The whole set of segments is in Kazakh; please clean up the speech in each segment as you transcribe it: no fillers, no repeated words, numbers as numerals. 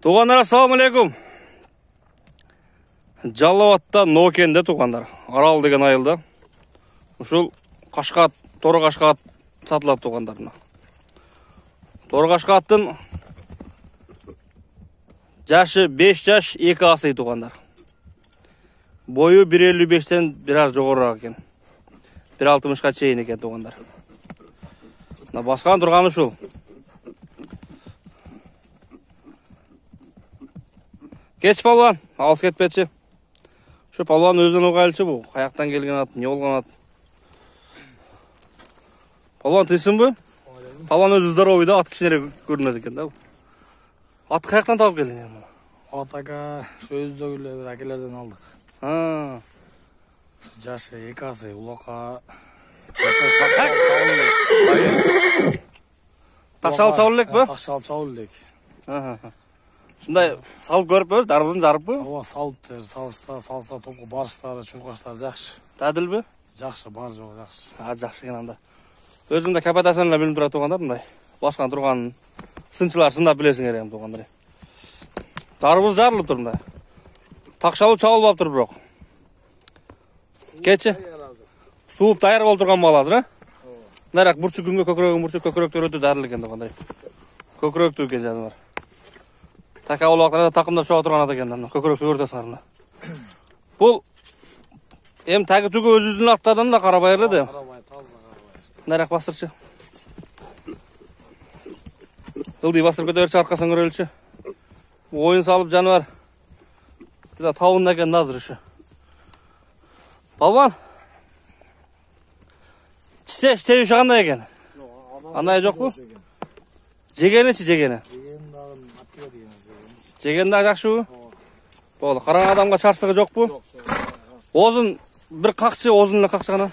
Туғандар, ассалаумалейкум. Жалауатта Нокенде туғандар. Арал деген айылда. Ушул Кашкат, Торы Кашкат сатылат туғандарына. Торы Кашкаттын жашы 5 жаш 2 асый туғандар. Бойы 1.55-тен бираз жогорураак экен. 1.60-ка чейин экен туғандар. Баскан турганы ушул. Кеч палван, алыс кетпечи. Şu palvan özün oğaylışı bu. Kayaktan gelgen at, ne olgan at. Palvan tıyсын bu? Palvan özü zdarovuydu, at kişilere görünmedi eken da bu. At kayaktan tavuk geldin yani bunu? At aka, şu özdögülü akelerden aldık. Ha. Jaşı, ekası, ulaka. Takşalı çavulek bu? Takşalı çavulek. Şunday salıp görüp öz, darбызын жарып bu? Ова салып, салса топку барыштары, чуркаштары жакшы. Тадил bu? Жакшы, бар жок жакшы. Жакшы экен анда. Өзүмдө капитасын эле билип тура тургандар мындай. Баскан турганын сынчылар сындап билесиңер эми тугандар. Дарбыз жарылып тур мындай. Такшалып чабылып тур бирок. Кече сууп даяр болуп турган мал азыр, а? Нарак бурчу күнгө көкүрөктөр өтө дарыл экен тугандар. Көкүрөктүү экен жаныбар. Taka ulaqlarda taqımdap çoğa turgan ekan, köküröktü örtesarına. Bul hem tagi tügü öz-özünün atlardan da karabayırlı da. Karabay, taza karabay. Narak bastırçı. Ildı bastır kötörçü arkasını görölçü. Oyun salıp canıvar. Bir de tavuğun eken nazır işi. Balban. Çiçeği uşağında eken. Anay yok bu? Jegeni çi jegeni? Жеген да жакшы бу? Болду. Караң адамга чарчтыгы жок бу? Жок. Озун бир какчы, озун эле какчы гана.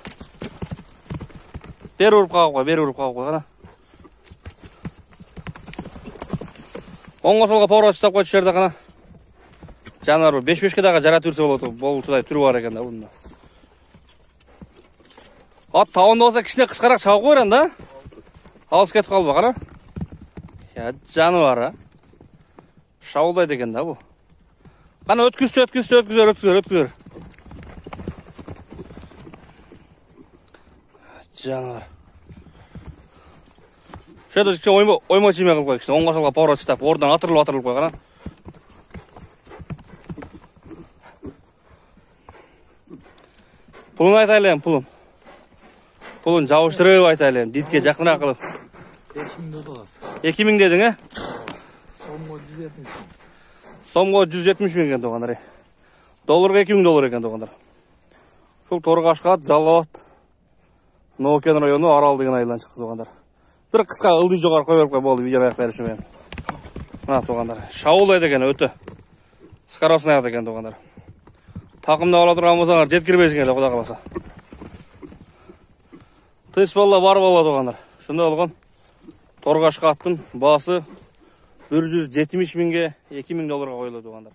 Бери уруп кагып кой, гана. Оңго солго поворот таап койчу жерде гана. Жаныбар 5-5ке дагы жаратып жүрсө болот, болчудай түрү бар экен да бунда. Ат табында болсо кичине кычкырак чабып койгон да. Алыс кетип калбак, ана. Я жаныбар, а. Шауылдайды екен да бұл. Қана өткізер. Жануар. Шөйді жікше ойма чеме қылып қой. Оңға шалға поворот штап. Ордан атырылып қой. Қана. Пұлын айтайлайым, пұлын. Пұлын жауыштырып айтайлайым. Дитке жақынырақ қылып. 2000 додағасы. 2000 дедің, ә? Сомго 170 мың. Сомго 170 мың екен туғандар. Долларға 2000 доллар екен туғандар. Шул Торы Кашкат, Жалауат, Нокен району, Арал деген айылдан шықты туғандар. Бір қысқа ылды жоғар қой беріп қой болды видео аяқ беріші мен. Мына туғандар. Шауылдайды екен өті. Скаросын аяқты екен туғандар. Тақымда ола тұрған болсаңар жеткірбейсің елі құда қаласа. Тыш болла бар болла туғандар. Шында олған Торы Кашкаттың басы 170 мыңға 2000 долларға қойылды туғандар.